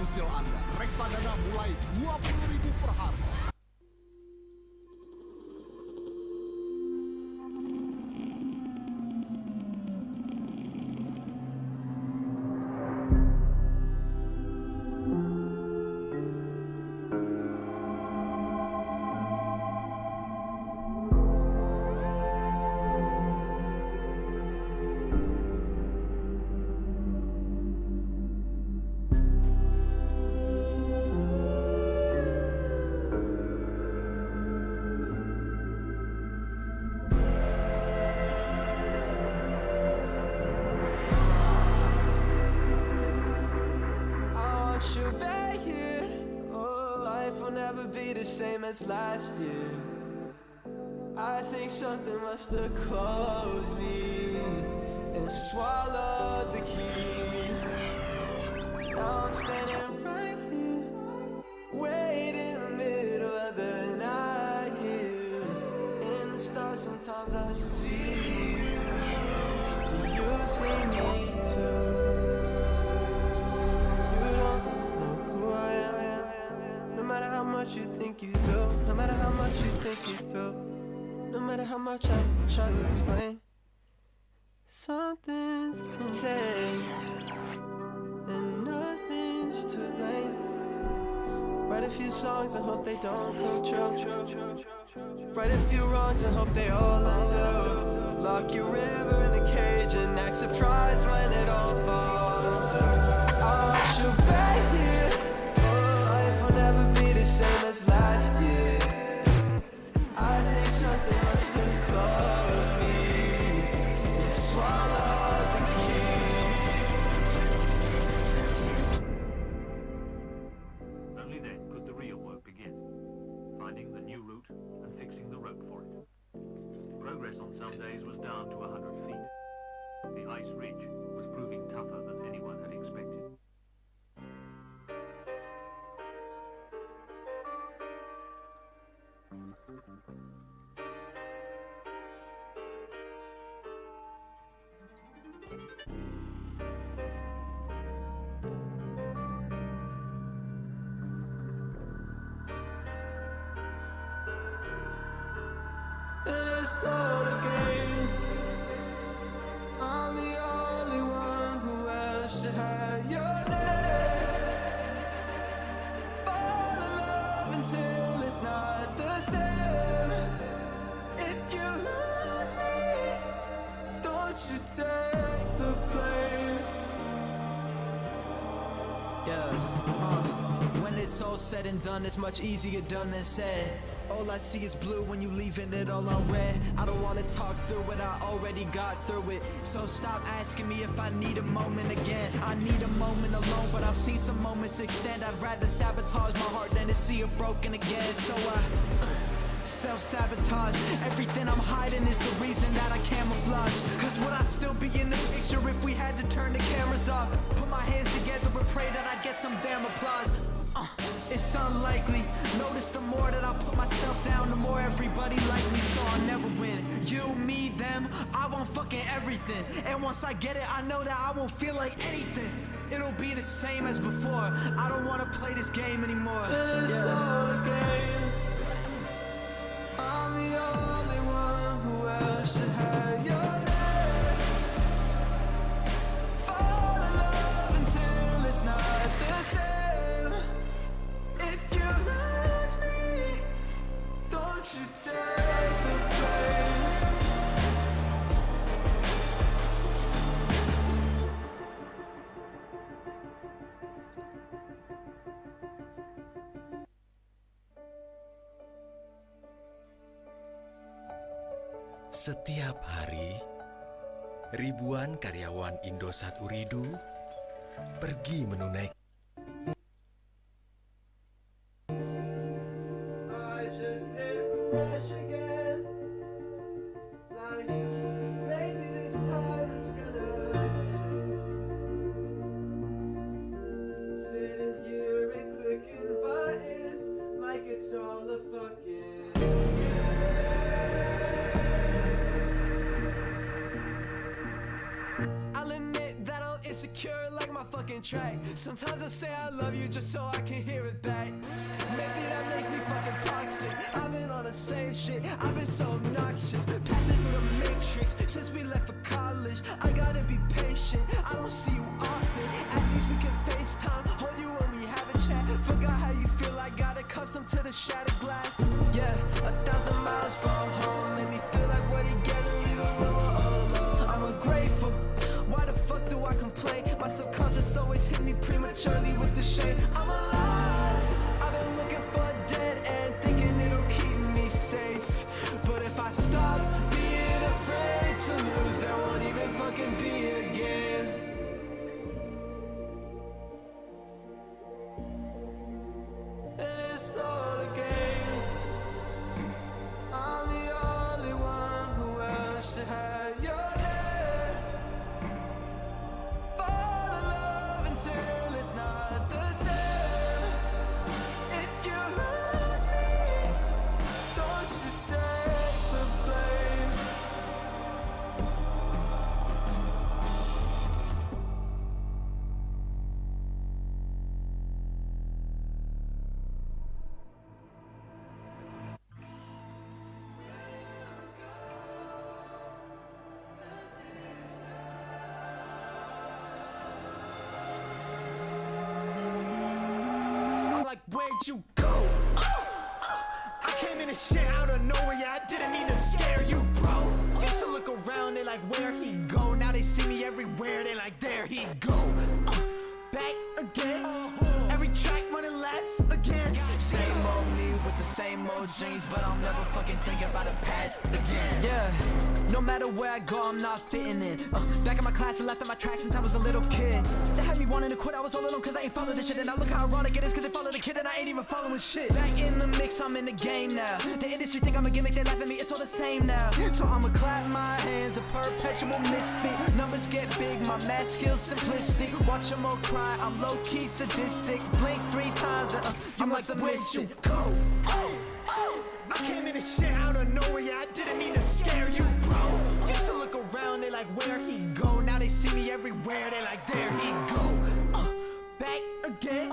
komersil Anda. Reksadana mulai 20.000 per hari. You back here. Oh, life will never be the same as last year. I think something must have closed me and swallowed the key. Now I'm standing right here, waiting in the middle of the night here. In the stars sometimes I see you. You see me too. No matter how much you think you do, no matter how much you think you feel, no matter how much I try to explain, something's contained and nothing's to blame. Write a few songs and hope they don't come true. Right a few wrongs and hope they all undo. Lock your river in a cage and act surprised when it all falls through. I want you back here. Oh, life will never be the same as last year. I think something must have closed me and swallowed the key. Only then could the real work begin, finding the new route and fixing the road for it. Progress on some days was down to 100 feet. The ice ridge was proving tougher than anyone had expected. And it's all a game. I'm the only one who else should have your name. Fall in love until it's not the same. If you lose me, don't you take the blame. When it's all said and done, it's much easier done than said. All I see is blue when you leaving it all on red. I don't wanna talk through it, I already got through it. So stop asking me if I need a moment again. I need a moment alone, but I've seen some moments extend. I'd rather sabotage my heart than to see it broken again. So I self-sabotage. Everything I'm hiding is the reason that I camouflage. Cause would I still be in the picture if we had to turn the cameras off? Put my hands together and pray that I'd get some damn applause. It's unlikely. Notice the more that I put myself down, the more everybody like me, so I'll never win. You, me, them, I want fucking everything. And once I get it, I know that I won't feel like anything. It'll be the same as before. I don't wanna play this game anymore. It's all a game. I'm the only one who else should have your name. Fall in love until it's not the same. If you lose me, don't you take the blame. Setiap hari, ribuan karyawan Indosat Uridu pergi menunaikan I just hit refresh again. Like, maybe this time it's gonna change. Sitting here and clicking buttons like it's all a fucking I'll admit that I'm insecure like my fucking track. Sometimes I say I love you just so I can hear it back. Maybe that makes me fucking toxic. I've been on the same shit, I've been so obnoxious. Passing through the matrix since we left for college. I gotta be patient, I don't see you often. At least we can FaceTime, hold you when we have a chat. Forgot how you feel, I got accustomed to the shattered glass. Yeah, 1,000 miles from home, made me feel like we're together even when we're all alone. I'm ungrateful, why the fuck do I complain? My subconscious always hit me prematurely with the shame. I'm alive, I've been looking for a dead end, thinking it'll keep me safe. But if I stop being afraid to lose, there won't even fucking be again. And it's all a game. I'm the only one who else should have your name. Fall in love until it's not the same. If you lose me, don't you take the blame. I'm like, where'd you go? I came in and shit out of nowhere, yeah, I didn't mean to scare you, bro. Used to look around, they like, where'd he go? Now they see me everywhere, they like, there he go. Back again, every track running laps again. Same old me with the same old dreams, but I'll never fucking think about the past again. Yeah, no matter where I go, I'm not fitting in. Back in my class, I left on my track since I was a little kid. They had me wanting to quit, I was all alone cause I ain't following this shit. And I look how ironic it is cause they followed the kid and I ain't even following shit. Back in the mix, I'm in the game now. The industry think I'm a gimmick, they laugh at me, it's all the same now. So I'ma clap my hands, a perpetual misfit. Numbers get big, my math skills simplistic. Watch them all cry, I'm low-key sadistic. Blink 3 times and I'm like, where'd you go? I came in and shit out of nowhere, yeah, I didn't mean to scare you, bro. Used to look around, they like, where'd he go? Now they see me everywhere, they like, there he go. Back again,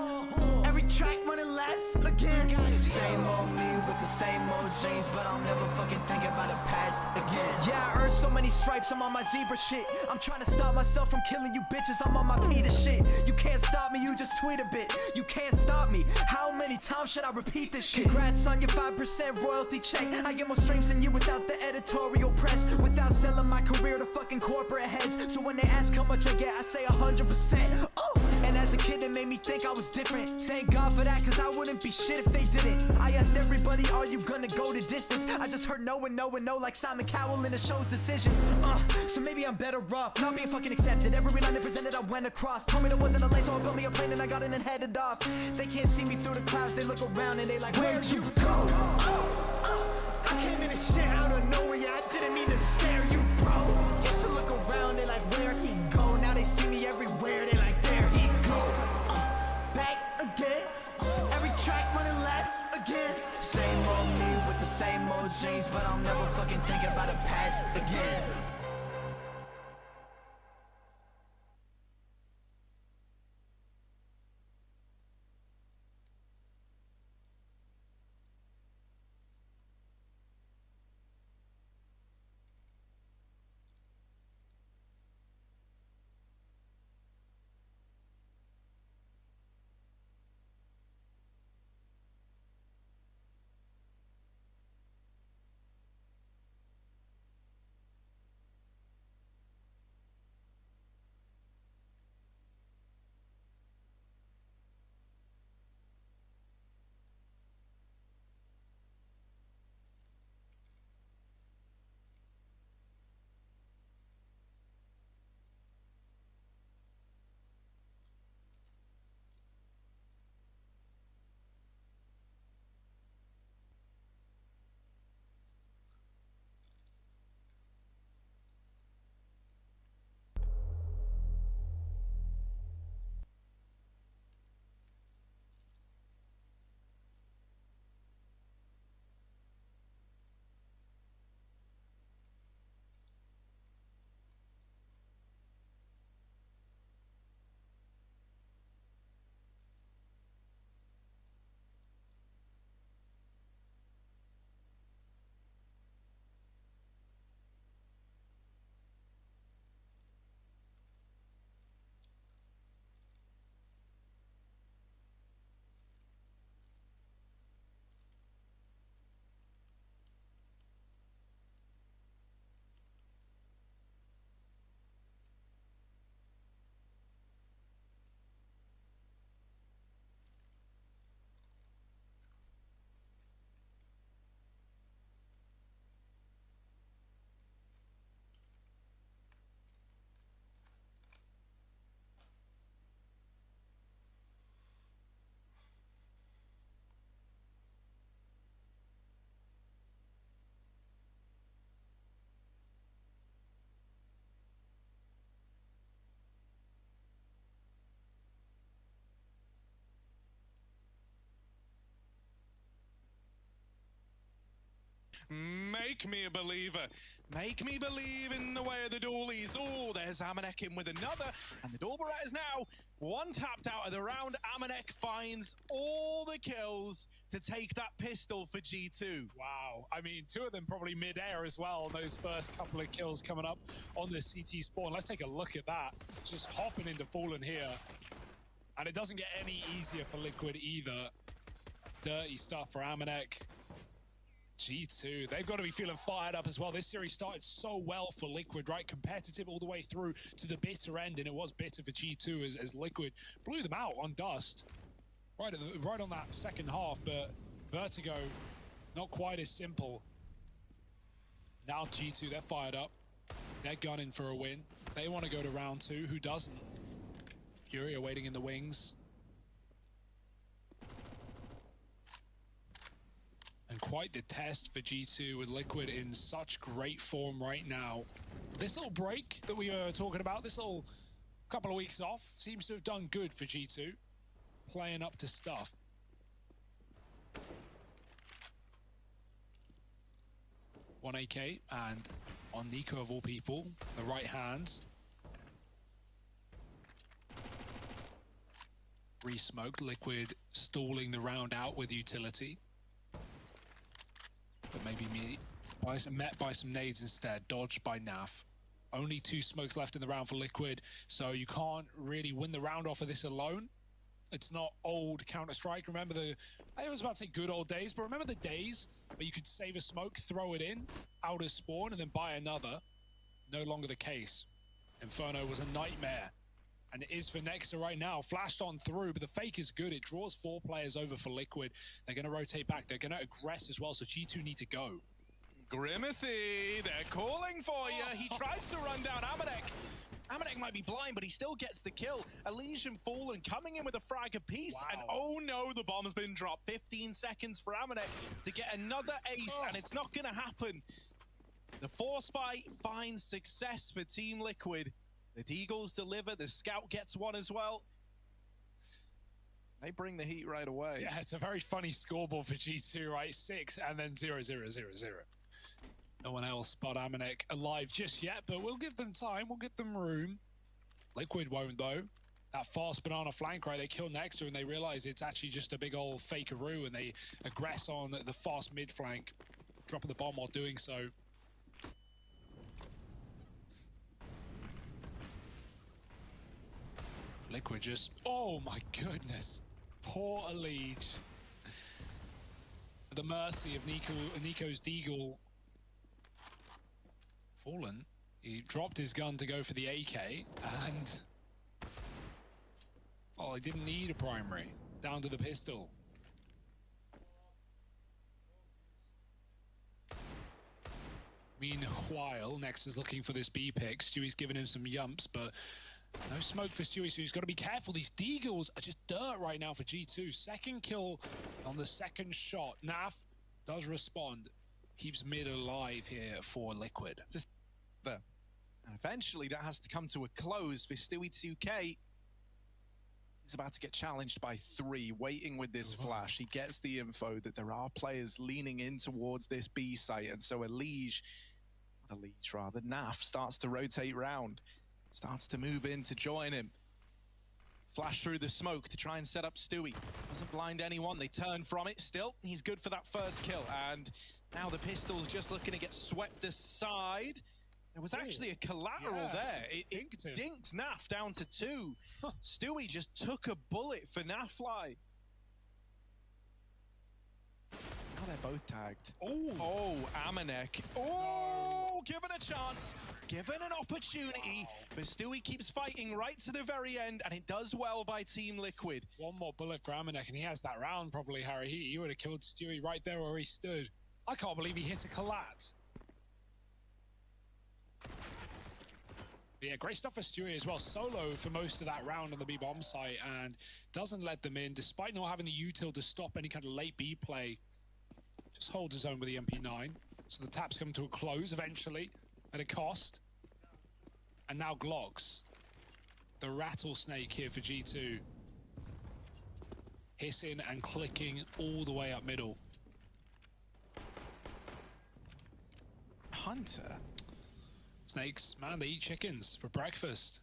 every track running laps again. Same old me with the same old dreams, but I'll never fucking think about the past again. Yeah, I earned so many stripes, I'm on my zebra shit. I'm trying to stop myself from killing you bitches, I'm on my Peter shit. You can't stop me, you just tweet a bit. You can't stop me, how many times should I repeat this shit? Congrats on your 5% royalty check. I get more streams than you without the editorial press, without selling my career to fucking corporate heads. So when they ask how much I get, I say 100%. And as a kid it made me think I was different. Thank God for that, cause I wouldn't be shit if they didn't. I asked everybody, are you gonna go the distance? I just heard no and no and no, like Simon Cowell in the show's decisions. So maybe I'm better off not being fucking accepted. Every line they presented I went across. Told me there wasn't a lane, so I built me a plane and I got in and headed off. They can't see me through the clouds, they look around and they like, where'd you go? I came in and shit out of nowhere, yeah, I didn't mean to scare you, bro. Used to look around, they like, where'd he go? Now they see me everywhere, they like, there he go. Back again, every track running laps again. Same old me with the same old dreams, but I'll never fucking think about the past again. make me a believer. Make me believe in the way of the dualies. Oh, there's Amanek in with another. And the Dorbarat is now one tapped out of the round. Amanek finds all the kills to take that pistol for G2. Wow. I mean, two of them probably mid-air as well. Those first couple of kills coming up on the CT spawn. Let's take a look at that. Just hopping into Fallen here. And it doesn't get any easier for Liquid either. Dirty stuff for Amanek. G2, they've got to be feeling fired up as well. This series started so well for Liquid, right? Competitive all the way through to the bitter end, and it was bitter for G2 as Liquid blew them out on Dust. Right on that second half, but Vertigo, not quite as simple. Now G2, they're fired up. They're gunning for a win. They want to go to round two. Who doesn't? Fury waiting in the wings. And quite the test for G2 with Liquid in such great form right now. This little break that we were talking about, this little couple of weeks off, seems to have done good for G2. Playing up to stuff. One AK and on Nico of all people, the right hand. Re-smoked, Liquid stalling the round out with utility. But maybe met by some nades instead, dodged by Naf. Only 2 smokes left in the round for Liquid, so you can't really win the round off of this alone. It's not old Counter-Strike. Remember I was about to say good old days, but remember the days where you could save a smoke, throw it in, out of spawn, and then buy another? No longer the case. Inferno was a nightmare. And it is for Nexa right now. Flashed on through, but the fake is good. It draws 4 players over for Liquid. They're going to rotate back. They're going to aggress as well, so G2 need to go. Grimathy, they're calling for you. He tries to run down Amanek. Amanek might be blind, but he still gets the kill. Elysian Fallen coming in with a frag apiece. Wow. And oh no, the bomb's been dropped. 15 seconds for Amanek to get another ace, and it's not going to happen. The Force Spy finds success for Team Liquid. The Deagles deliver, the Scout gets one as well. They bring the heat right away. Yeah, it's a very funny scoreboard for G2, right? 6 and then 0, 0, 0, 0. No one else but Amanek alive just yet, but we'll give them time, we'll give them room. Liquid won't though. That fast banana flank, right? They kill Nexa and they realize it's actually just a big old fakeroo, and they aggress on the fast mid flank, dropping the bomb while doing so. Liquid just, oh my goodness. Poor Elige. At the mercy of Nico's Deagle. Fallen. He dropped his gun to go for the AK, and oh, he didn't need a primary. Down to the pistol. Meanwhile, Nex is looking for this B pick. Stewie's giving him some yumps, but no smoke for Stewie, so he's got to be careful. These Deagles are just dirt right now for G2. Second kill on the second shot. Naf does respond. Keeps mid alive here for Liquid. And eventually that has to come to a close for Stewie 2K. He's about to get challenged by 3, waiting with this flash. He gets the info that there are players leaning in towards this B site, and so Naf starts to rotate round. Starts to move in to join him. Flash through the smoke to try and set up Stewie. Doesn't blind anyone. They turn from it. Still, he's good for that first kill. And now the pistol's just looking to get swept aside. There was actually a collateral there. It dinked Naf down to 2. Stewie just took a bullet for Nafly. Now they're both tagged. Oh, Amanek. Oh, given a chance, given an opportunity, but Stewie keeps fighting right to the very end, and it does well by Team Liquid. One more bullet for Amanek, and he has that round probably, Harry. He would have killed Stewie right there where he stood. I can't believe he hit a collat. But yeah, great stuff for Stewie as well. Solo for most of that round on the B bomb site, and doesn't let them in, despite not having the util to stop any kind of late B play. Just holds his own with the MP9. So the taps come to a close eventually at a cost. And now Glocks. The rattlesnake here for G2. Hissing and clicking all the way up middle. Hunter? Snakes, man, they eat chickens for breakfast.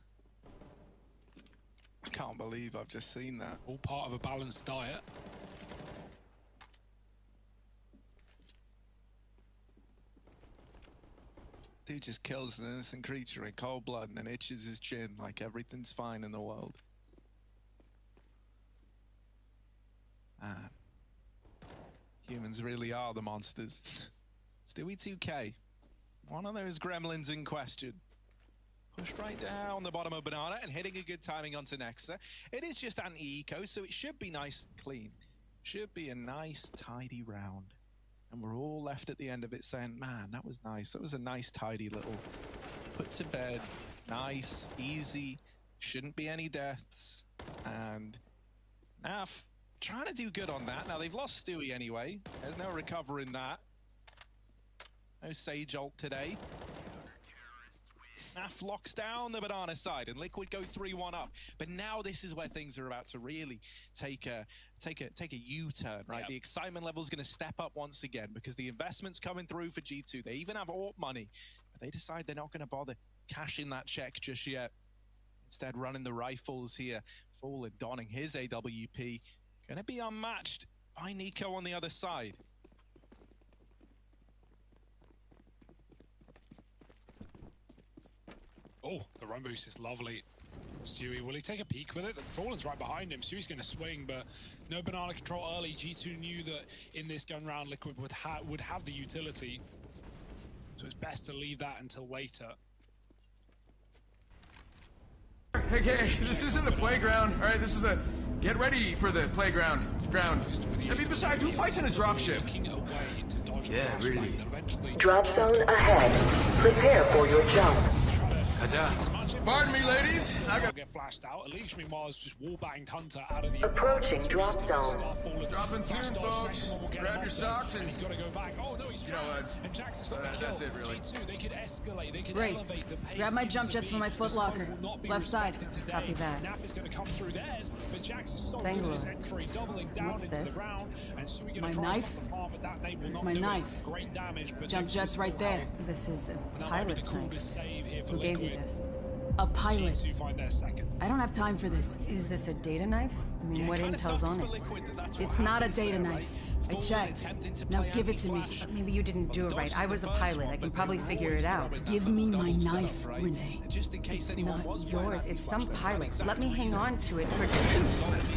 I can't believe I've just seen that. All part of a balanced diet. Dude just kills an innocent creature in cold blood and then itches his chin like everything's fine in the world. Man. Humans really are the monsters. Stewie 2K. One of those gremlins in question. Pushed right down the bottom of Banana and hitting a good timing onto Nexa. It is just anti-eco, so it should be nice and clean. Should be a nice, tidy round. And we're all left at the end of it saying, man, that was nice. That was a nice, tidy little put to bed. Nice, easy. Shouldn't be any deaths. And Naf trying to do good on that. Now, they've lost Stewie anyway. There's no recovering that. No Sage ult today. Naf locks down the Banana side and Liquid go 3-1 up. But now this is where things are about to really take a U-turn, right? Yep. The excitement level is going to step up once again because the investment's coming through for G2. They even have AWP money, but they decide they're not going to bother cashing that check just yet. Instead, running the rifles here. Fallen donning his AWP. Going to be unmatched by Nico on the other side. Oh, the run boost is lovely. Stewie, will he take a peek with it? Fallen's right behind him. Stewie's going to swing, but no banana control early. G2 knew that in this gun round, Liquid would have the utility. So it's best to leave that until later. Okay, this isn't a playground, all right? This is a get ready for the playground ground. I mean, besides, who fights in a dropship? Yeah, really. Drop zone ahead. Prepare for your jump. Pardon me, ladies. I got get flashed out. Alicia meanwhile is just wall-banged Hunter out of the approaching drop zone. Dropping soon, folks. Grab your socks and he's got to go back. Oh no, he's trapped. And Jax has got the kill. That's it, really. G2, they could escalate. They could Great. elevate the pace. Grab my jump jets from my foot locker. Left side. Copy that. Nap is going to come through theirs, but Jax is so good Bangalore. at his entry, doubling down What's into this? the round. And so we're My going to try knife? the palm, but that name will It's not my do knife. it. Great damage, but Jump Nick jet's is right full there. health. This is a And that might be the pilot's coolest knife. save here for Who gave you Liquid. this? A pilot. G2 find their second. I don't have time for this. Is this a data knife? I mean, what intel's on it? It's not a data knife. I checked. Now give it to me. Maybe you didn't do it right. I was a pilot. I can probably figure it out. Give me my knife, Renee. It's not yours. It's some pilot's. Let me hang on to it for...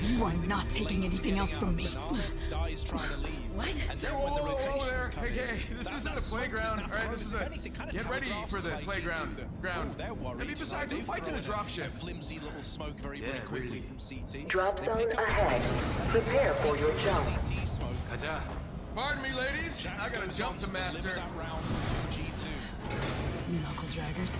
You are not taking anything else from me. What? Whoa there. Okay, this isn't a playground, all right? This is a get ready for the playground ground. I mean, besides, who fights in a dropship? Flimsy little smoke very quickly from CT. Drop zone ahead. Prepare for your jump. CT smoke. Pardon me, ladies. I got a jump to master. Knuckle draggers.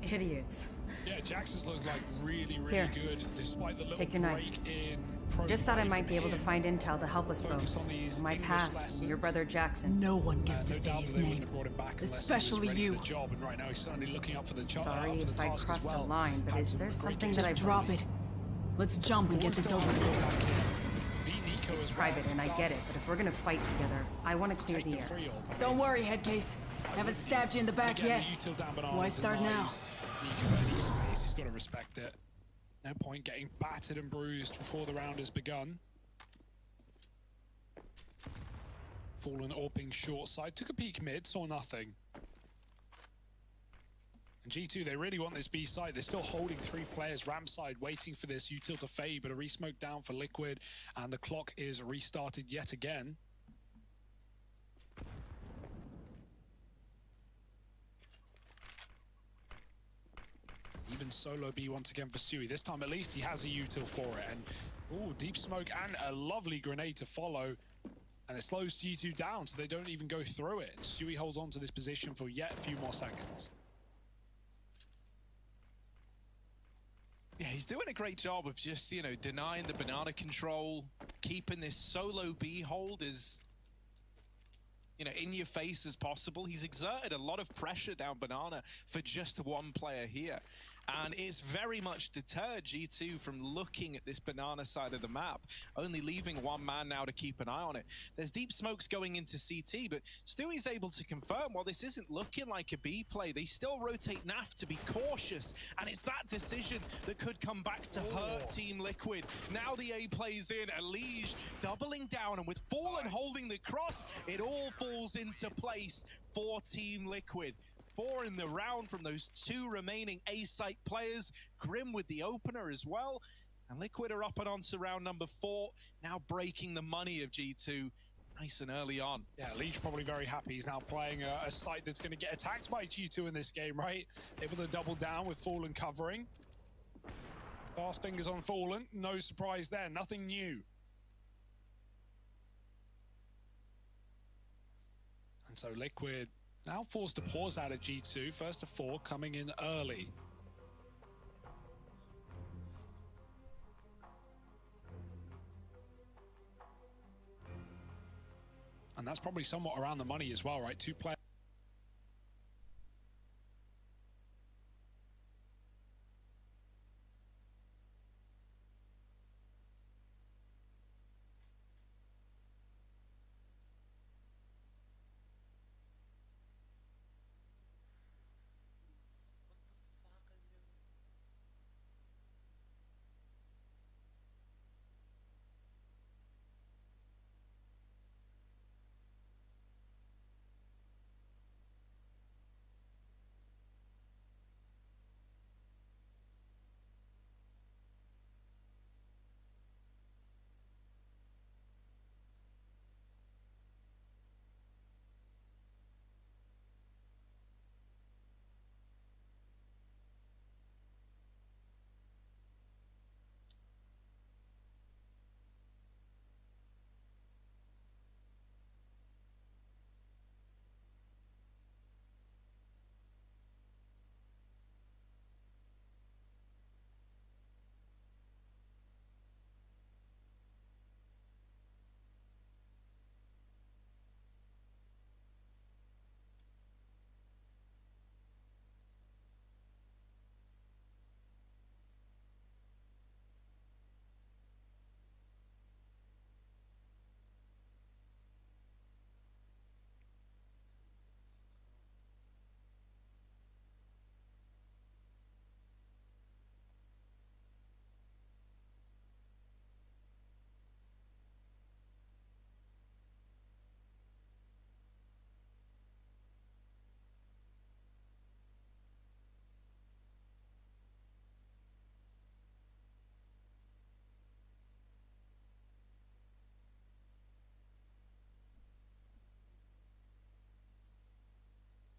Idiots. Yeah, Jackson's looked like really Here. good, despite the little Take your knife. break in Just thought I pro might be able to him. find intel to help us Focus both. on these My English past, and your lessons. brother Jackson. No one gets to No say doubt his that they wouldn't name. have brought him back unless Especially he was ready you. for the job, and right now he's certainly looking up for the Sorry for the if I task as crossed well. a line, but Had is some there great something games that I from drop him. it? Let's jump and get this over with. Beat Nico as It's well. private, and I get it, but if we're gonna fight together, I want to clear Take the the air. free op. Don't worry, Headcase. Haven't stabbed you in the back Again, yet. the util down banana Why start now? denies Nico any space. He's got to respect it. No point getting battered and bruised before the round has begun. Fallen AWPing short side. Took a peek mid, saw nothing. And G2, they really want this B side. They're still holding 3 players ramp side, waiting for this util to fade, but a resmoke down for Liquid, and the clock is restarted yet again. Even solo B once again for Stewie. This time at least he has a util for it. And ooh, deep smoke and a lovely grenade to follow. And it slows G2 down so they don't even go through it. Stewie holds on to this position for yet a few more seconds. Yeah, he's doing a great job of just, you know, denying the banana control, keeping this solo B hold as, you know, in your face as possible. He's exerted a lot of pressure down banana for just one player here. And it's very much deterred G2 from looking at this banana side of the map, only leaving one man now to keep an eye on it. There's deep smokes going into CT, but Stewie's able to confirm, while this isn't looking like a B play, they still rotate NAF to be cautious, and it's that decision that could come back to hurt Team Liquid. Now the A plays in, Elige doubling down, and with Fallen holding the cross, it all falls into place for Team Liquid. 4 in the round from those 2 remaining A-site players. Grim with the opener as well. And Liquid are up and on to round number 4, now breaking the money of G2 nice and early on. Yeah, Leech probably very happy. He's now playing a site that's going to get attacked by G2 in this game, right? Able to double down with Fallen covering. Fast fingers on Fallen. No surprise there. Nothing new. And so Liquid now forced to pause out at G2, first to 4, coming in early. And that's probably somewhat around the money as well, right? 2 players.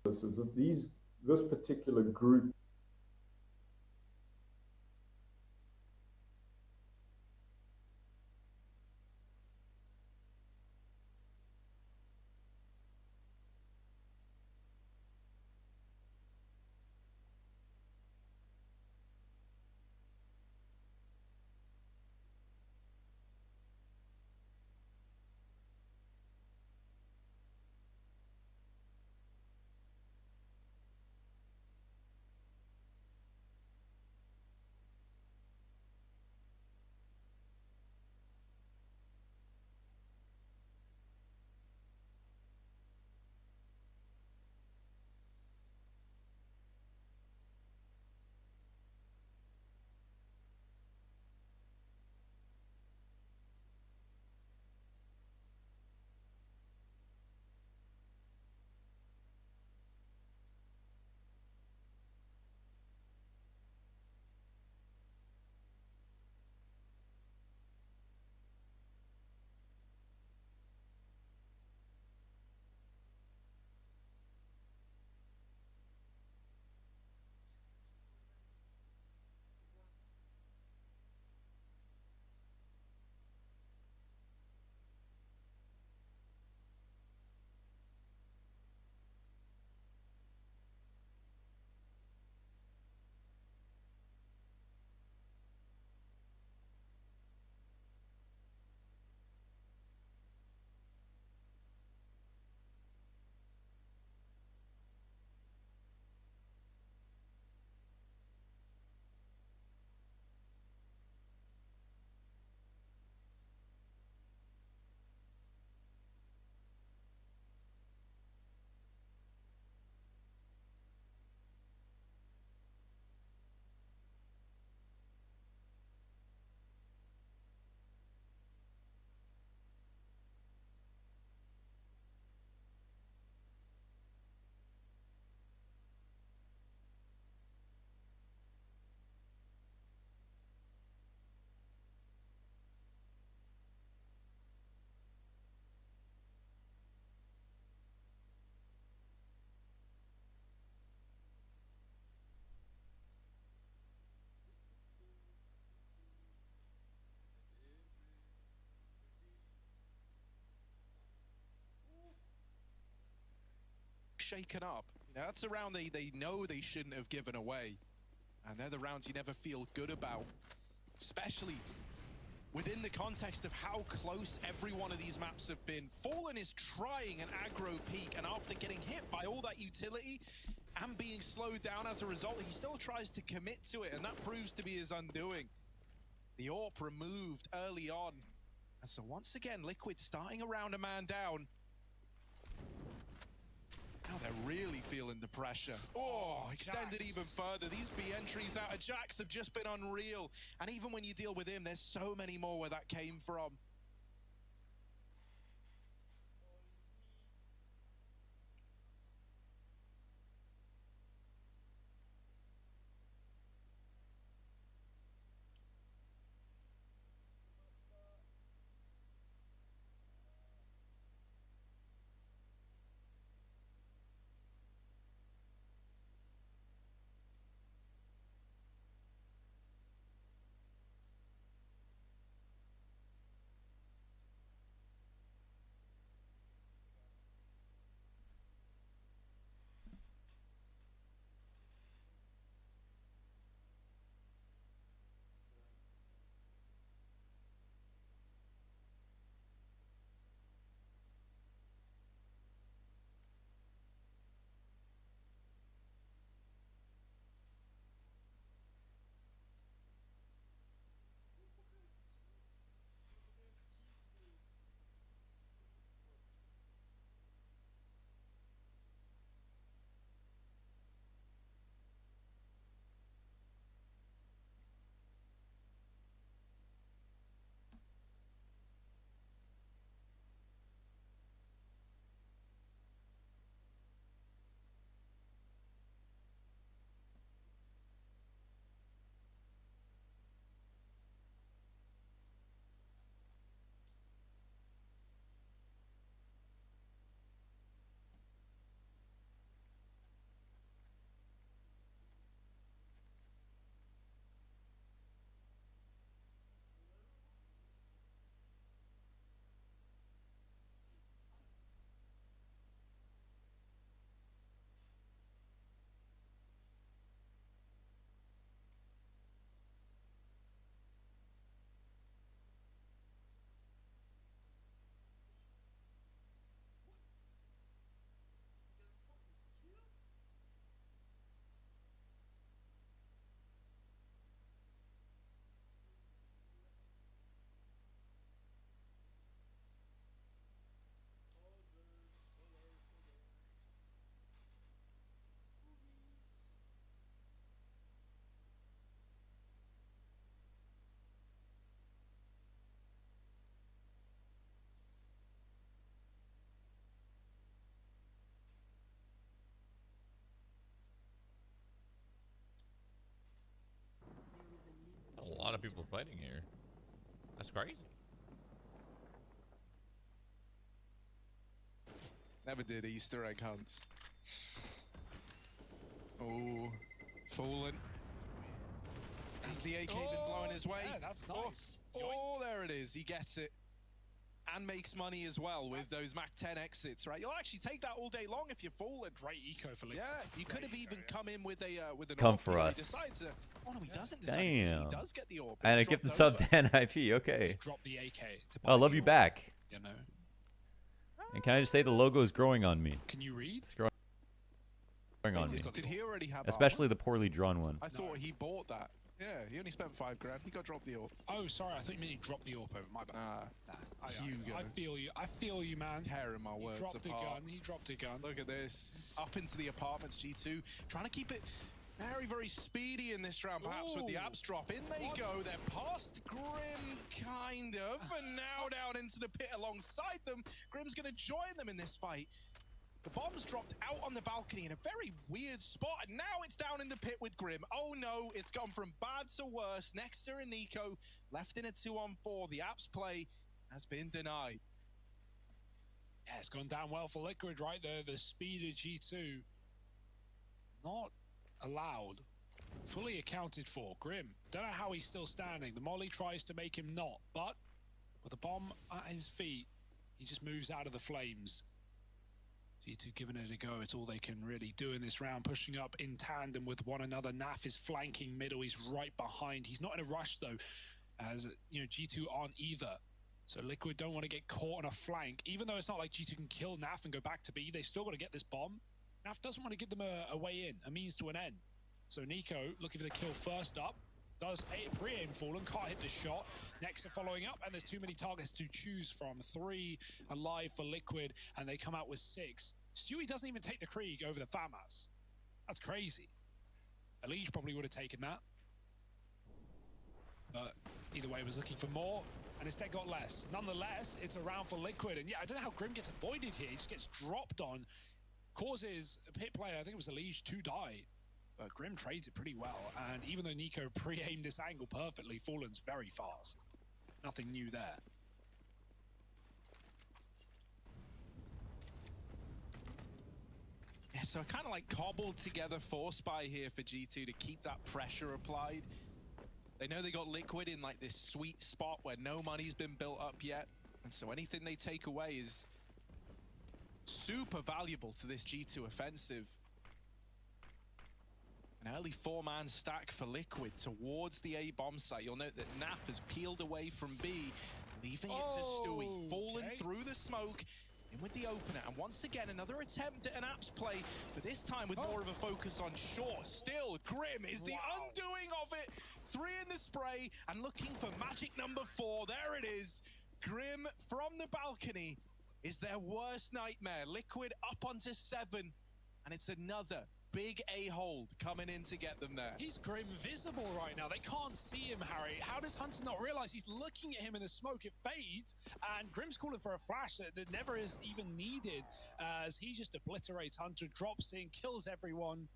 Is that this particular group shaken up. You know, that's a round they know they shouldn't have given away. And they're the rounds you never feel good about. Especially within the context of how close every one of these maps have been. Fallen is trying an aggro peak, and after getting hit by all that utility and being slowed down as a result, he still tries to commit to it, and that proves to be his undoing. The AWP removed early on. And so once again, Liquid starting around a man down. Now they're really feeling the pressure. Oh, extended even further. These B entries out of Jax have just been unreal. And even when you deal with him, there's so many more where that came from. A lot of people fighting here. That's crazy. Never did Easter egg hunts. Oh, Fallen. Has the AK been blown his way? Yeah, that's nice. Oh, there it is. He gets it. And makes money as well with those Mach 10 exits, right? You'll actually take that all day long if you're Fallen. Great eco for Liquid. Yeah, you could have even come in with an Come AWP. for us. He decides to, oh no, he doesn't decide. Damn. He does get the AWP. And I It's give the dropped sub over. 10 IP. Okay. Drop the AK. To Oh, love buy you the back. You know. And can I just say the logo is growing on me? Can you read? It's growing on me. Did he already have Especially armor? the poorly drawn one. I thought he bought that. Yeah, he only spent $5 grand. He got dropped the AWP. Oh, sorry. I thought you meant he dropped the AWP over. My bad. Hugo. I feel you. I feel you, man. Tearing my words Dropped apart. a gun. He dropped a gun. Look at this. Up into the apartments, G2. Trying to keep it very, very speedy in this round, perhaps with the abs drop. In they go. They're past Grim, kind of. And now down into the pit alongside them. Grim's going to join them in this fight. The bomb's dropped out on the balcony in a very weird spot, and now it's down in the pit with Grim. Oh no, it's gone from bad to worse. Next to Nico, left in a 2-on-4. The apps play has been denied. Yeah, it's gone down well for Liquid right there. The speed of G2 not allowed, fully accounted for. Grim, don't know how he's still standing. The molly tries to make him not, but with the bomb at his feet, he just moves out of the flames. G2 giving it a go. It's all they can really do in this round, pushing up in tandem with one another. Naf is flanking middle. He's right behind. He's not in a rush, though, as, you know, G2 aren't either. So Liquid don't want to get caught on a flank. Even though it's not like G2 can kill Naf and go back to B, they've still got to get this bomb. Naf doesn't want to give them a way in, a means to an end. So Nico looking for the kill first up. Does pre-aim Fallen, can't hit the shot. Nexa following up, and there's too many targets to choose from. 3 alive for Liquid, and they come out with 6. Stewie doesn't even take the Krieg over the FAMAS. That's crazy. Elige probably would have taken that. But either way, was looking for more, and instead got less. Nonetheless, it's a round for Liquid, and yeah, I don't know how Grim gets avoided here. He just gets dropped on. Causes a pit player, I think it was Elige, to die. But Grim trades it pretty well, and even though Nico pre-aimed this angle perfectly, Fallen's very fast. Nothing new there. Yeah, so kind of like cobbled together force spy here for G2 to keep that pressure applied. They know they got Liquid in like this sweet spot where no money's been built up yet, and so anything they take away is super valuable to this G2 offensive. An early 4-man stack for Liquid towards the A bomb site. You'll note that Naf has peeled away from B, leaving it to Stewie. Fallen through the smoke, in with the opener. And once again, another attempt at an apps play, but this time with more of a focus on short. Still, Grim is the undoing of it. 3 in the spray, and looking for magic number 4. There it is. Grim from the balcony is their worst nightmare. Liquid up onto 7, and it's another big A hold coming in to get them there. He's Grim visible right now. They can't see him, Harry. How does Hunter not realize he's looking at him in the smoke? It fades, and Grim's calling for a flash that never is even needed, as he just obliterates Hunter, drops in, kills everyone.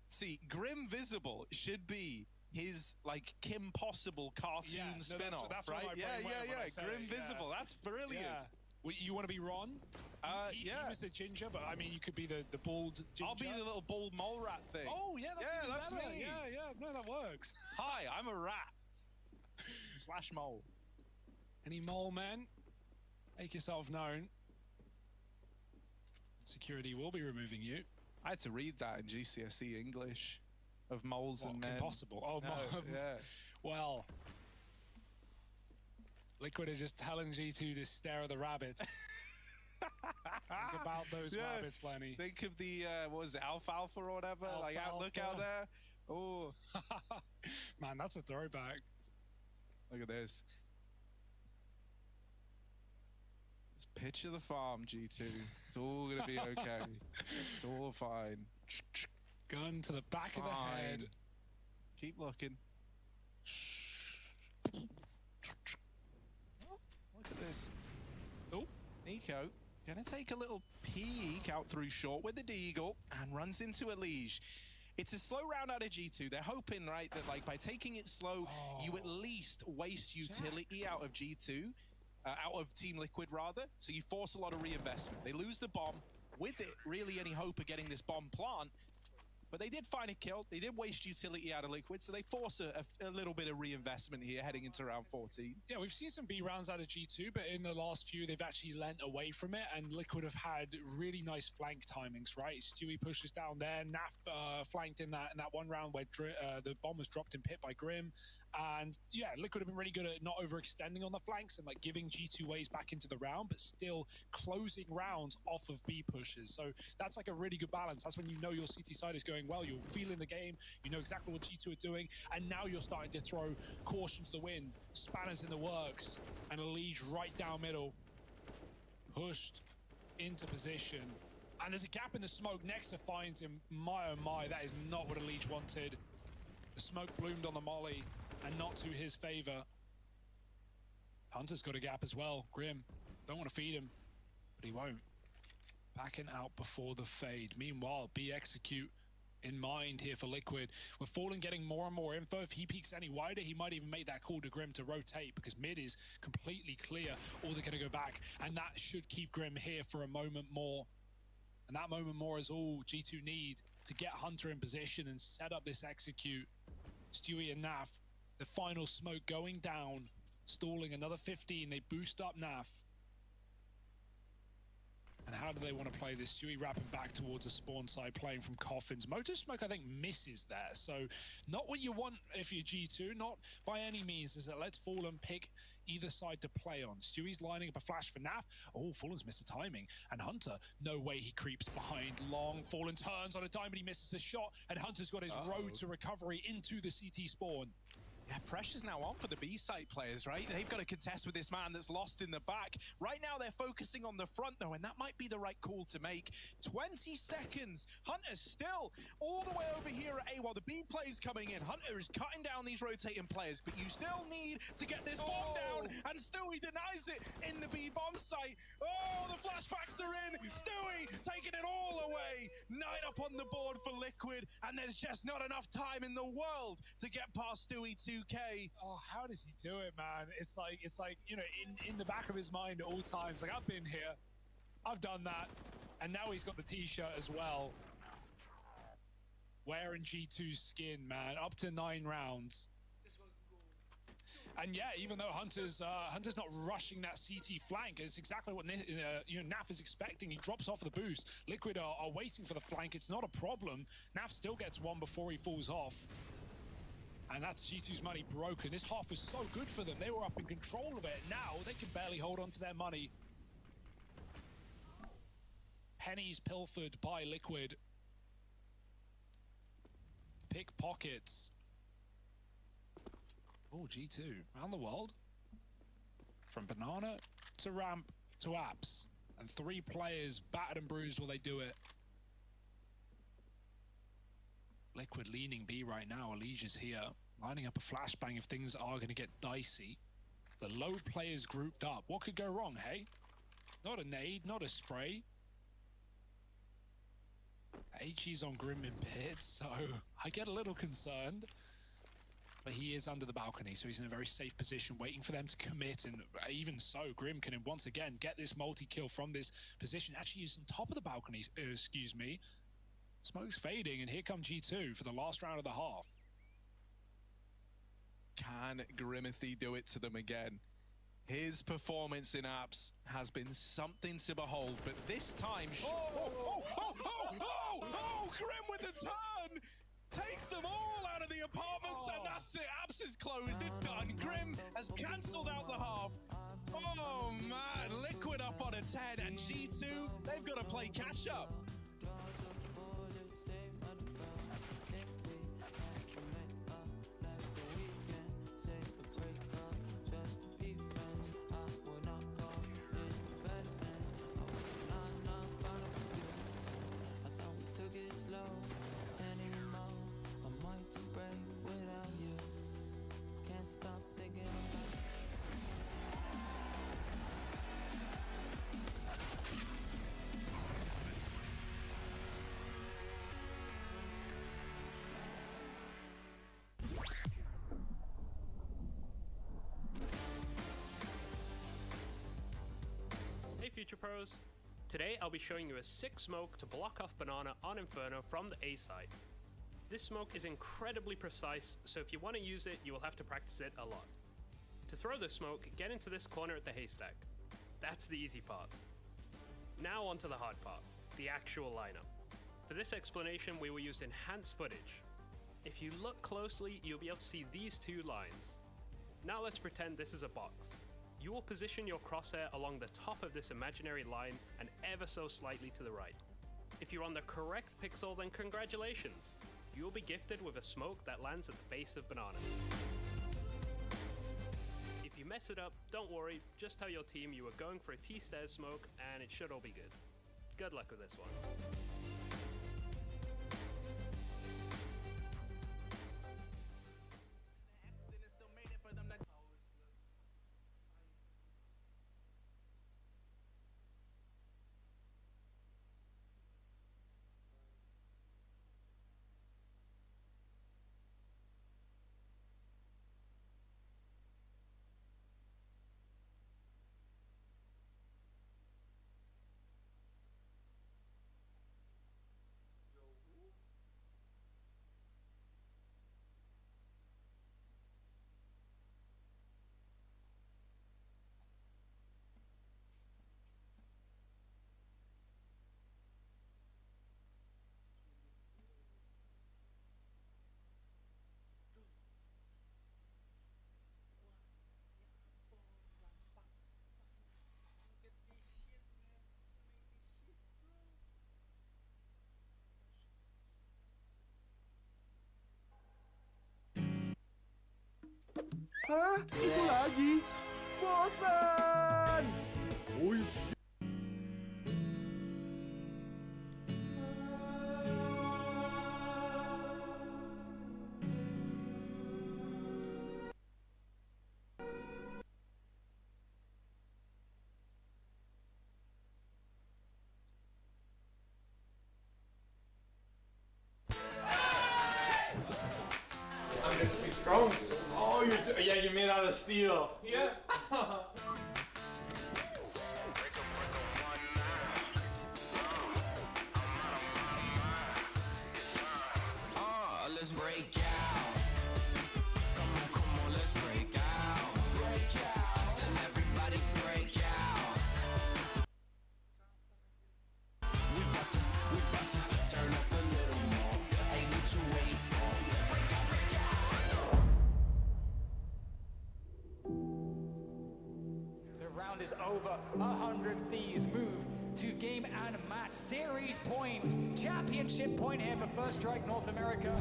See, Grim visible should be his like Kim Possible cartoon spin-off, right? Yeah. Grim visible. That's brilliant. Yeah. You want to be Ron? He was the ginger, but I mean, you could be the bald ginger. I'll be the little bald mole rat thing. Oh, yeah, that's me. Yeah, no, that works. Hi, I'm a rat. / mole. Any mole men? Make yourself known. Security will be removing you. I had to read that in GCSE English of moles and men. Impossible. Oh, no, yeah. Well, Liquid is just telling G2 to stare at the rabbits. Think about those rabbits, Lenny. Think of the, what was it, alfalfa or whatever? Look out there. Oh. Man, that's a throwback. Look at this. Just picture the farm, G2. It's all going to be okay. It's all fine. Gun to the back of the head. Keep looking. Look at this. Oh, Nico gonna take a little peek out through short with the Deagle and runs into Elige. It's a slow round out of G2. They're hoping, right, that like by taking it slow, you at least waste utility out of G2, out of Team Liquid rather. So you force a lot of reinvestment. They lose the bomb. With it, really any hope of getting this bomb plant. But they did find a kill. They did waste utility out of Liquid, so they force a little bit of reinvestment here heading into round 14. Yeah, we've seen some B rounds out of G2, but in the last few, they've actually lent away from it, and Liquid have had really nice flank timings, right? Stewie pushes down there. Naf flanked in that one round where the bomb was dropped in pit by Grim. And yeah, Liquid have been really good at not overextending on the flanks and like giving G2 ways back into the round, but still closing rounds off of B pushes. So that's like a really good balance. That's when you know your CT side is going well. You're feeling the game. You know exactly what G2 are doing. And now you're starting to throw caution to the wind. Spanners in the works. And Elige right down middle. Pushed into position. And there's a gap in the smoke. Nexa finds him. My, oh my, that is not what Elige wanted. The smoke bloomed on the molly and not to his favor. Hunter's got a gap as well. Grim. Don't want to feed him, but he won't. Backing out before the fade. Meanwhile, B execute in mind here for Liquid. With Fallen getting more and more info. If he peeks any wider, he might even make that call to Grim to rotate because mid is completely clear. Or they're going to go back, and that should keep Grim here for a moment more. And that moment more is all G2 need to get Hunter in position and set up this execute. Stewie and Naf, the final smoke going down, stalling another 15. They boost up Naf. And how do they want to play this? Stewie wrapping back towards a spawn side, playing from coffins. Motor Smoke, I think, misses there. So not what you want if you're G2, not by any means. Is that let's Fallen pick either side to play on. Stewie's lining up a flash for Naf. Oh, Fallen's missed the timing. And Hunter, no way he creeps behind long. Fallen turns on a dime, but he misses a shot. And Hunter's got his road to recovery into the CT spawn. Yeah, pressure's now on for the B-side players, right? They've got to contest with this man that's lost in the back. Right now, they're focusing on the front, though, and that might be the right call to make. 20 seconds. Hunter's still all the way over here at A while the B play's coming in. Hunter is cutting down these rotating players, but you still need to get this bomb down, and Stewie denies it in the B bomb site. Oh, the flashbacks are in. Stewie taking it all away. 9 up on the board for Liquid, and there's just not enough time in the world to get past Stewie 2K. Oh, how does he do it, man? It's like you know, in the back of his mind at all times. Like, I've been here, I've done that, and now he's got the T-shirt as well. Wearing G2's skin, man. Up to 9 rounds. And yeah, even though Hunter's not rushing that CT flank, it's exactly what Naf is expecting. He drops off the boost. Liquid are waiting for the flank. It's not a problem. Naf still gets one before he falls off. And that's G2's money broken. This half was so good for them. They were up in control of it. Now they can barely hold on to their money. Pennies pilfered by Liquid. Pickpockets. Oh, G2. Around the world. From Banana to Ramp to Apps. And 3 players battered and bruised while they do it. Liquid leaning B right now. Alicia's here. Lining up a flashbang if things are going to get dicey. The low players grouped up. What could go wrong, hey? Not a nade, not a spray. HE's on Grim in pit, so I get a little concerned. But he is under the balcony, so he's in a very safe position, waiting for them to commit. And even so, Grim can once again get this multi-kill from this position. Actually, he's on top of the balcony, excuse me. Smoke's fading, and here come G2 for the last round of the half. Can Grimothy do it to them again? His performance in Apps has been something to behold, but this time... Grim with the turn! Takes them all out of the apartments, and that's it. Apps is closed. It's done. Grim has cancelled out the half. Oh, man. Liquid up on a 10, and G2, they've got to play catch-up. Hey Future Pros! Today I'll be showing you a sick smoke to block off Banana on Inferno from the A side. This smoke is incredibly precise, so if you want to use it, you will have to practice it a lot. To throw the smoke, get into this corner at the haystack. That's the easy part. Now onto the hard part, the actual lineup. For this explanation, we will use enhanced footage. If you look closely, you'll be able to see these 2 lines. Now let's pretend this is a box. You will position your crosshair along the top of this imaginary line and ever so slightly to the right. If you're on the correct pixel, then congratulations! You will be gifted with a smoke that lands at the base of Banana. If you mess it up, don't worry, just tell your team you were going for a T-stairs smoke and it should all be good. Good luck with this one. Hah? Itu lagi? Bosan! Oh, I'm just too strong. Oh, yeah, you're made out of steel. Yeah. Let's break out. Come on, let's break out. Break out. Tell everybody break out. We about to turn up a little more. Ain't what you waiting for. Break out, break out. The round is over. 100 Thieves move to game and match series point. Championship point here for First Strike North America.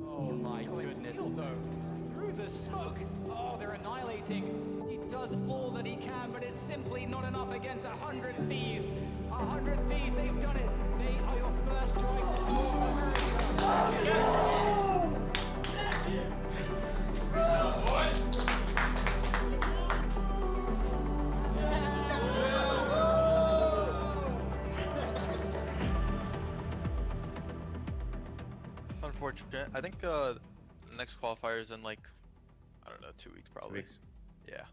Oh my goodness. Through the smoke. Oh, they're annihilating. He does all that he can, but it's simply not enough against 100 Thieves. 100 Thieves, they've done it. They are your First Strike North America. Unfortunate. I think the next qualifier is in like, I don't know, 2 weeks probably. 2 weeks. Yeah.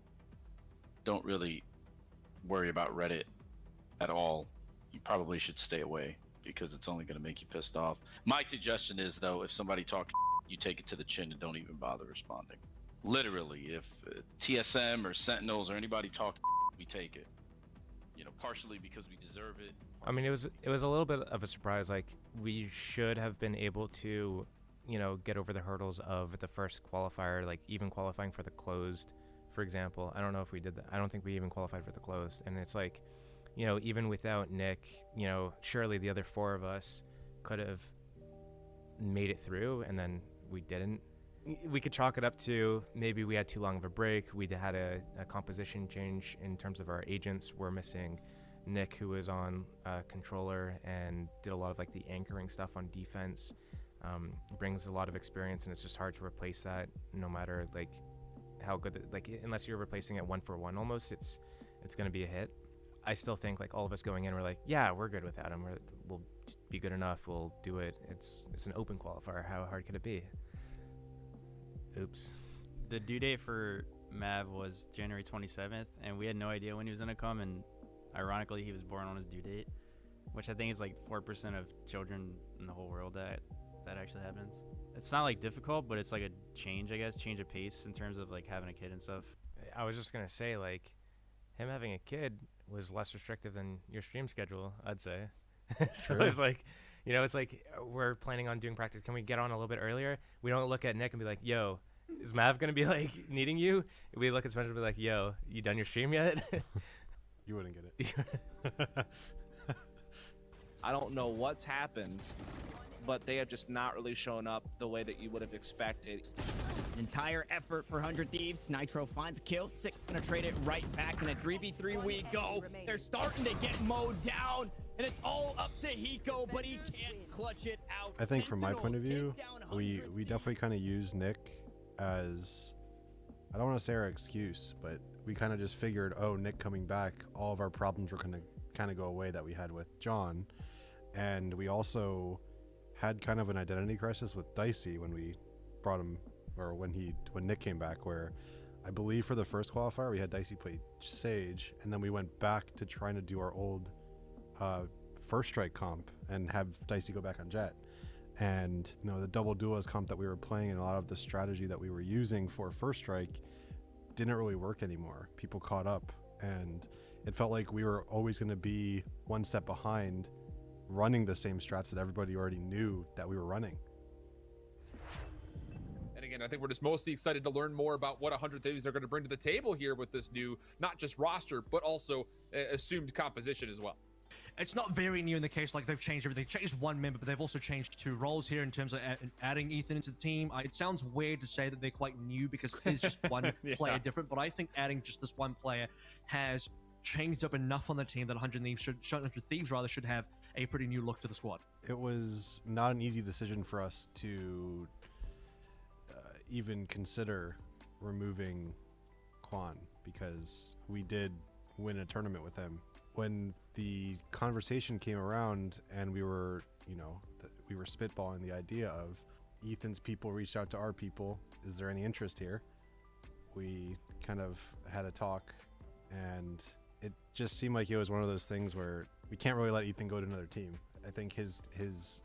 Don't really worry about Reddit at all. You probably should stay away because it's only going to make you pissed off. My suggestion is, though, if somebody talks, you take it to the chin and don't even bother responding. Literally, if TSM or Sentinels or anybody talk, we take it. You know, partially because we deserve it. I mean, it was a little bit of a surprise. Like, we should have been able to, you know, get over the hurdles of the first qualifier, like even qualifying for the closed, for example. I don't know if we did that. I don't think we even qualified for the closed. And it's like, you know, even without Nick, you know, surely the other 4 of us could have made it through, and then we didn't. We could chalk it up to maybe we had too long of a break. We had a composition change in terms of our agents. We're missing Nick, who was on controller and did a lot of like the anchoring stuff on defense. Brings a lot of experience, and it's just hard to replace that, no matter like how good, like unless you're replacing it 1-for-1 almost, it's going to be a hit. I still think like all of us going in, we're like, yeah, we're good without him. We'll be good enough. We'll do it. It's an open qualifier. How hard could it be? Oops. The due date for Mav was January 27th, and we had no idea when he was going to come, and ironically, he was born on his due date, which I think is like 4% of children in the whole world that actually happens. It's not like difficult, but it's like a change, I guess, change of pace in terms of like having a kid and stuff. I was just going to say, like, him having a kid was less restrictive than your stream schedule, I'd say. So it's like, you know, it's like we're planning on doing practice. Can we get on a little bit earlier? We don't look at Nick and be like, yo, is Mav going to be like needing you? We look at Spencer and be like, yo, you done your stream yet? You wouldn't get it. I don't know what's happened, but they have just not really shown up the way that you would have expected. Entire effort for 100 Thieves. Nitro finds a kill. Sick gonna trade it right back in a 3v3 we go. They're starting to get mowed down, and it's all up to Hiko, but he can't clutch it out. I think from my point of view, we definitely kind of use Nick as, I don't want to say our excuse, but we kind of just figured, oh, Nick coming back, all of our problems were going to kind of go away that we had with John. And we also had kind of an identity crisis with Dicey when we brought him, or when Nick came back, where I believe for the first qualifier we had Dicey play Sage, and then we went back to trying to do our old First Strike comp and have Dicey go back on Jet. And you know, the double duos comp that we were playing and a lot of the strategy that we were using for First Strike didn't really work anymore. People caught up, and it felt like we were always going to be one step behind, running the same strats that everybody already knew that we were running. And again, I think we're just mostly excited to learn more about what 100 Thieves are going to bring to the table here with this new, not just roster, but also assumed composition as well. it's not very new in the case, like they've changed everything. They've changed one member, but they've also changed 2 roles here in terms of adding Ethan into the team. It sounds weird to say that they're quite new because it is just one player different, but I think adding just this one player has changed up enough on the team that 100 Thieves should have a pretty new look to the squad. It was not an easy decision for us to even consider removing Quan, because we did win a tournament with him. When the conversation came around and we were, we were spitballing the idea of Ethan's people reached out to our people, is there any interest here? We kind of had a talk, and it just seemed like it was one of those things where we can't really let Ethan go to another team. I think his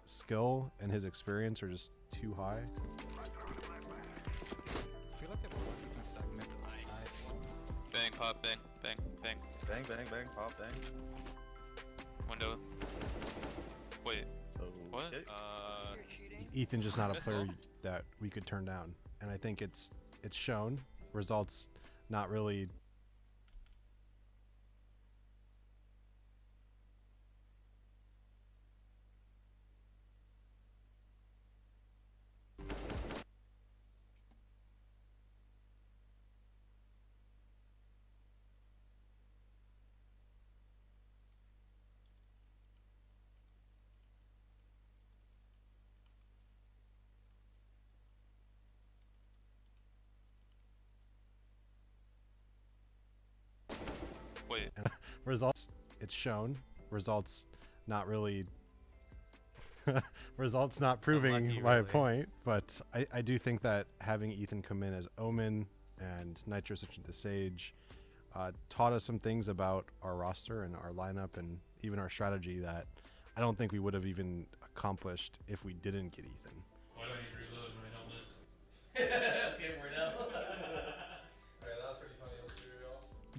skill and his experience are just too high. Bang, pop, bang, bang, bang. Bang, bang, bang, pop, bang. Window. Wait. What? Ethan's just not a player that we could turn down, and I think it's shown. Results not really. Wait. Results, it's shown. Results not really. Results not proving Unlucky, my really. point, but I do think that having Ethan come in as Omen and Nitro switching to Sage taught us some things about our roster and our lineup and even our strategy that I don't think we would have even accomplished if we didn't get Ethan. Why do I need to reload when I don't miss? Okay, we're done. Alright, that was pretty funny.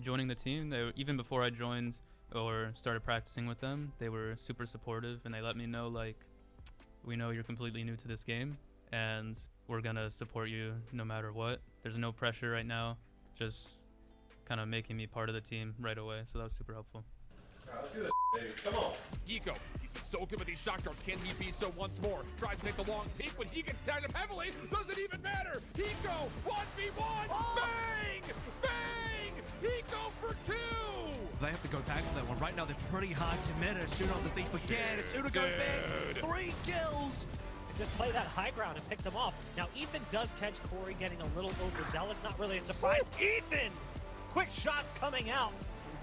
Joining the team, even before I joined or started practicing with them, they were super supportive, and they let me know, like, we know you're completely new to this game, and we're gonna support you no matter what. There's no pressure right now, just kind of making me part of the team right away, so that was super helpful. Alright, let's do this, baby. Come on. Hiko, he's been so good with these shot drops. Can he be so once more? Tries to take the long peek when he gets tagged up heavily. Doesn't even matter. Hiko, 1v1. Bang! Bang! Hiko for 2! They have to go back to that one. Right now, they're pretty hard committed. Asuna on the thief again. Asuna going big. 3 kills. Just play that high ground and pick them off. Now, Ethan does catch Corey getting a little overzealous. Not really a surprise. Ethan! Quick shots coming out.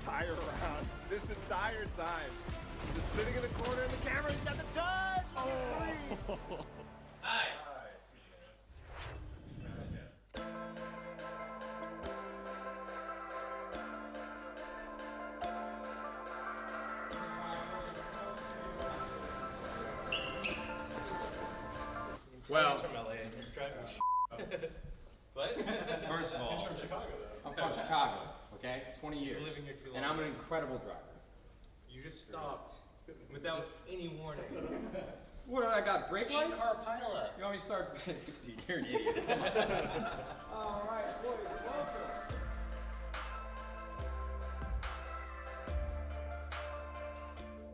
Entire round. This entire time. Just sitting in the corner in the camera. He's got the dodge. Oh. Nice. Well, from LA. He's driving What? First of all, He's from Chicago, though. I'm from Chicago, okay? 20 years. You're living here too long. And I'm an incredible driver. You just stopped without any warning. What, I got brake lights? Car pileup. You want me to start? Dude, you're an idiot. Come on. All right, boys, welcome.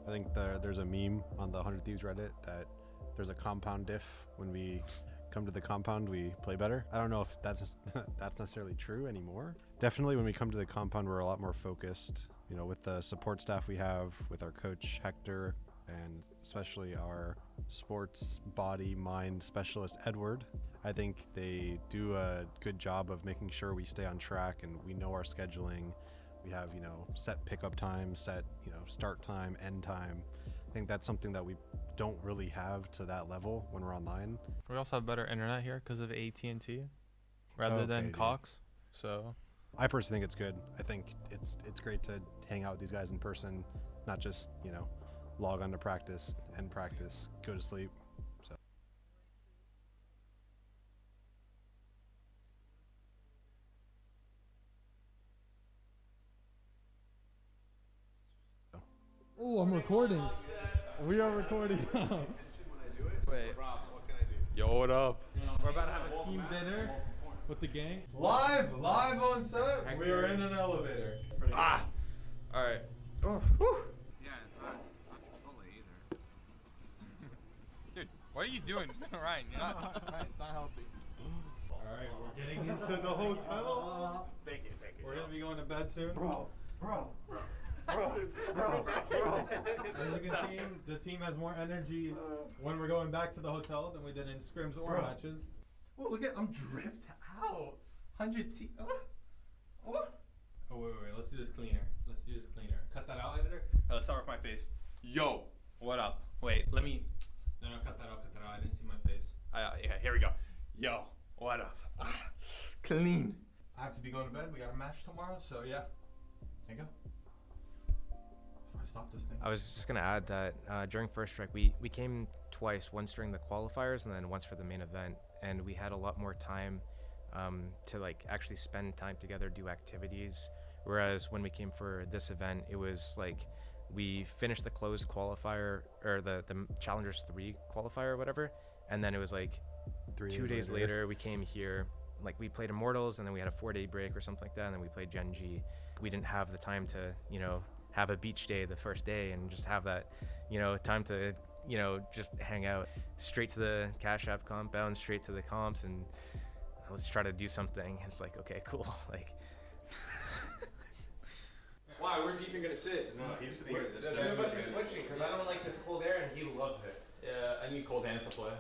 I think there's a meme on the 100 Thieves Reddit that there's a compound diff. When we come to the compound, we play better. I don't know if that's necessarily true anymore. Definitely when we come to the compound, we're a lot more focused, you know, with the support staff we have, with our coach Hector, and especially our sports body mind specialist Edward. I think they do a good job of making sure we stay on track and we know our scheduling. We have, you know, set pickup time, set, you know, start time, end time. I think that's something that we don't really have to that level when we're online. We also have better internet here because of AT&T rather than Cox. So I personally think it's good. I think it's great to hang out with these guys in person, not just, you know, log on to practice, end practice, go to sleep. So Oh, I'm recording. We are recording now. Wait, what can I do? Yo, what up? We're about to have a team dinner with the gang. Live on set. We are in an elevator. Ah! Alright. Oh, whew. Yeah, it's What are you doing, Ryan? You're not Ryan, it's not healthy. Alright, we're getting into the hotel. Thank you. We're gonna be going to bed soon. Bro. As you can see, the team has more energy when we're going back to the hotel than we did in scrims or matches. Oh, look at, I'm dripped out. 100 T. Oh, wait. Let's do this cleaner. Cut that out, editor. Let's start with my face. Yo, what up? Wait, let me. No, cut that out. I didn't see my face. Yeah, here we go. Yo, what up? Clean. I have to be going to bed. We got a match tomorrow, so yeah. There you go. How do I stop this thing? I was just gonna add that during First Strike, we came twice, once during the qualifiers and then once for the main event, and we had a lot more time to like actually spend time together, do activities. Whereas when we came for this event, it was like we finished the closed qualifier or the Challengers 3 qualifier or whatever, and then it was like 2 days later we came here. Like we played Immortals and then we had a 4-day break or something like that, and then we played Gen G. We didn't have the time to, you know, have a beach day the first day and just have that, you know, time to, you know, just hang out. Straight to the Cash App compound, straight to the comps, and let's try to do something. It's like, okay, cool. Like, Why? Where's Ethan gonna sit? No, he's sitting here. The two of us are switching because I don't like this cold air and he loves it. Yeah, I need cold hands to play.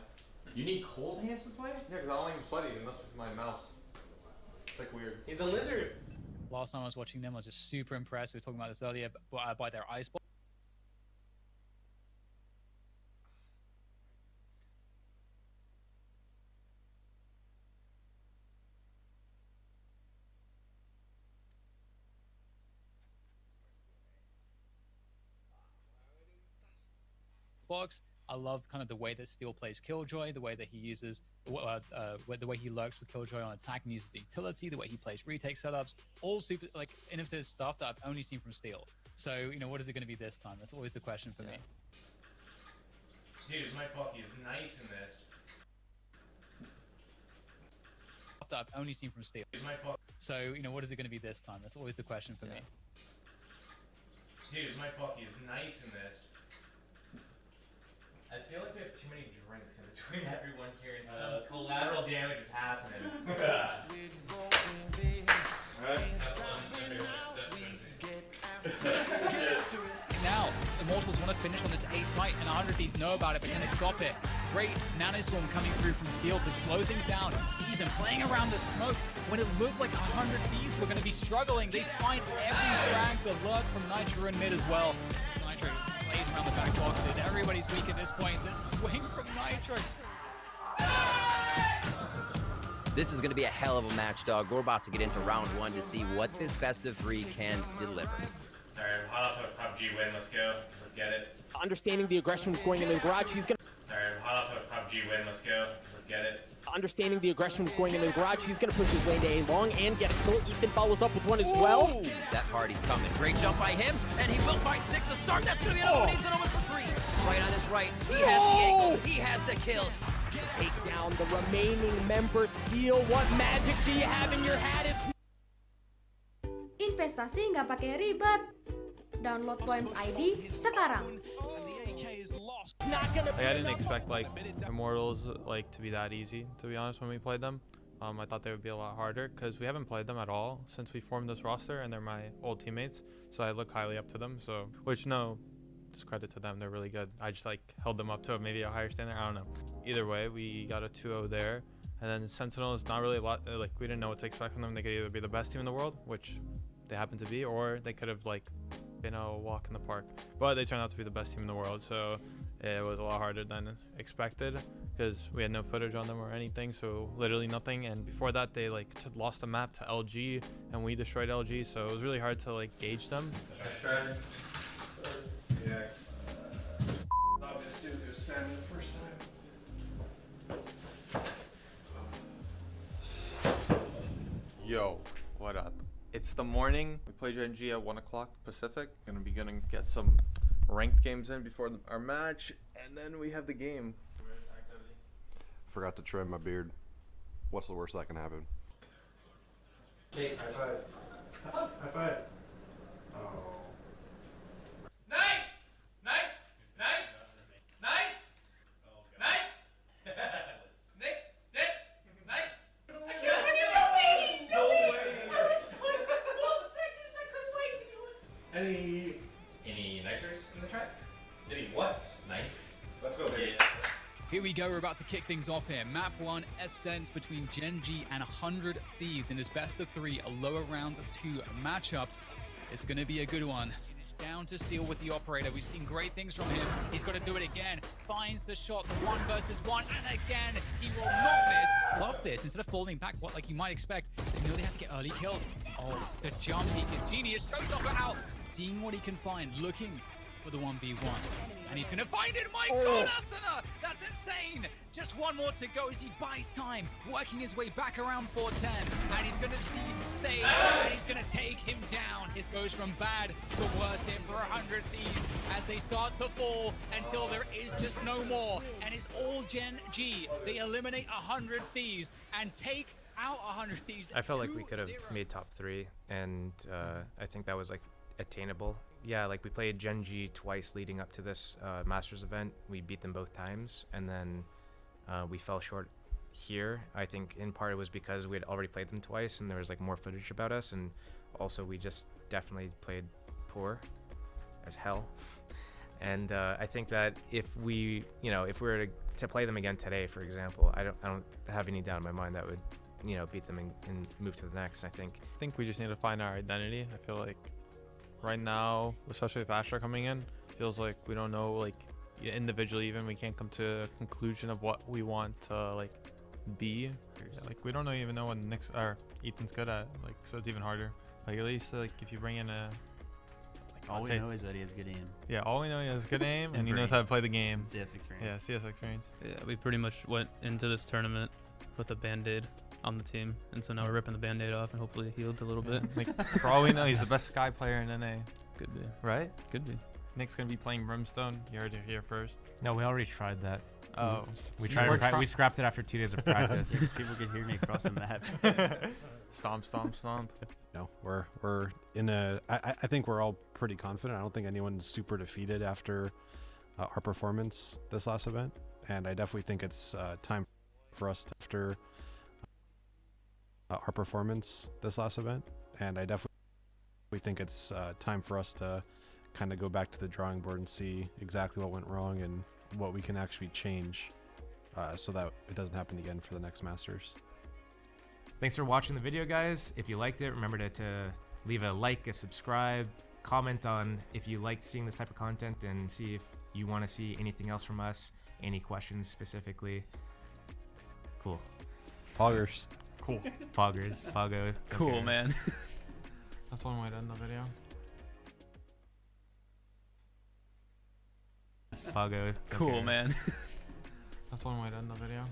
You need cold hands to play? Yeah, because I don't like him sweaty unless with my mouse. It's like weird. He's a lizard. Last time I was watching them, I was just super impressed. We were talking about this earlier by their ice ball. Box. I love kind of the way that Steel plays Killjoy, the way that he uses, the way he lurks with Killjoy on attack and uses the utility, the way he plays retake setups, all super like innovative stuff that I've only seen from Steel. So, you know, what is it going to be this time? That's always the question for me. Dude, my Pocky is nice in this. That I've only seen from Steel. So, you know, what is it going to be this time? That's always the question for me. Dude, my Pocky is nice in this. I feel like we have too many drinks in between everyone here, and some collateral damage is happening. Now, Immortals want to finish on this A site, and 100 Thieves know about it, but can they stop it? Great Nanostorm coming through from Steel to slow things down. Even playing around the smoke. When it looked like 100 Thieves were going to be struggling, they find every frag, the lurk from Nitro in mid as well. Nitro plays around the back boxes. Everybody's weak at this point. This swing from Nitro. This is going to be a hell of a match, dog. We're about to get into round one to see what this best of three can deliver. All right, hot off a PUBG win. Let's go. Let's get it. Understanding the aggression was going into the garage, he's gonna. All right, hot off a PUBG win. Let's go. Let's get it. Understanding the aggression was going into the garage, he's gonna push his way to A long and get a kill. Ethan follows up with one as well. That party's coming. Great jump by him, and he will find 6 to start. That's gonna be another one. He's gonna win for 3. Right on his right. He has the angle. He has the kill. Take down the remaining member. Steel, what magic do you have in your hat? Investasi nggak pakai ribet. Download Coins ID sekarang. Like, I didn't expect like Immortals like to be that easy, to be honest. When we played them, I thought they would be a lot harder because we haven't played them at all since we formed this roster, and they're my old teammates, so I look highly up to them. So, which no discredit to them, they're really good. I just like held them up to maybe a higher standard. I don't know. Either way, we got a 2-0 there, and then Sentinel is not really a lot. Like, we didn't know what to expect from them. They could either be the best team in the world, which they happen to be, or they could have like been a walk in the park. But they turned out to be the best team in the world, so it was a lot harder than expected because we had no footage on them or anything, so literally nothing. And before that, they like lost the map to LG, and we destroyed LG, so it was really hard to like gauge them. Yeah. Obviously, they were spamming the first time. Yo, what up? It's the morning. We play Gen G at 1 o'clock Pacific. Gonna get some ranked games in before our match, and then we have the game. Forgot to trim my beard. What's the worst that can happen? Hey, high five. High five. Oh. Nice! Nice! Nice! Nice! Nice! Getting what's nice. Let's go, baby. Here we go, we're about to kick things off here. Map 1, Ascent between Gen G and 100 Thieves in this best of 3, a lower round 2 matchup. It's going to be a good one. It's down to steal with the operator. We've seen great things from him. He's got to do it again. Finds the shot, the 1 versus 1, and again, he will not miss. Love this. Instead of falling back, what like you might expect, they know they have to get early kills. Oh, the jump peek is genius. Showstopper out. Seeing what he can find, looking for the 1v1. And he's going to find it. My God, Asuna! That's insane! Just one more to go as he buys time, working his way back around 410. And he's going to save, and he's going to take him down. It goes from bad to worse here for 100 Thieves as they start to fall until there is just no more. And it's all Gen G. They eliminate 100 Thieves and take out 100 Thieves. I felt like we could have made top 3, and I think that was like attainable. Yeah, like we played Gen G twice leading up to this Masters event. We beat them both times, and then we fell short here. I think in part it was because we had already played them twice, and there was like more footage about us, and also we just definitely played poor as hell. And I think that if we, if we were to play them again today, for example, I don't have any doubt in my mind that would, beat them and move to the next. I think we just need to find our identity. I feel like right now, especially with Astra coming in, feels like we don't know, like individually even, we can't come to a conclusion of what we want to like be. Yeah, like we don't even know what Nick's or Ethan's good at, like, so it's even harder. Like at least like if you bring in a all we know is that he has good aim. Yeah, all we know is he has good aim and he knows how to play the game. CS experience. Yeah, CS experience. Yeah, we pretty much went into this tournament with a band-aid on the team, and so now we're ripping the band-aid off and hopefully it healed a little bit. Like, for all we know, he's the best Sky player in NA. Could be. Right? Could be. Nick's gonna be playing Brimstone. You heard it here first. No, we already tried that. Oh, we scrapped it after 2 days of practice. People could hear me across the map. Stomp, stomp, stomp. No, we're in a. I think we're all pretty confident. I don't think anyone's super defeated after our performance this last event, and I definitely think it's time for us to, after our performance this last event, and I definitely think it's time for us to kind of go back to the drawing board and see exactly what went wrong and what we can actually change so that it doesn't happen again for the next Masters. Thanks for watching the video, guys. If you liked it, remember to leave a like, a subscribe, comment on if you liked seeing this type of content, and see if you want to see anything else from us, any questions specifically. Cool. Poggers. Cool. Poggers. Poggo. Cool, Okay. man. That's one way to end the video. Poggo. Cool, Okay. man. That's one way to end the video.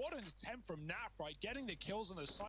what an attempt from Naf, right? Getting the kills on the side.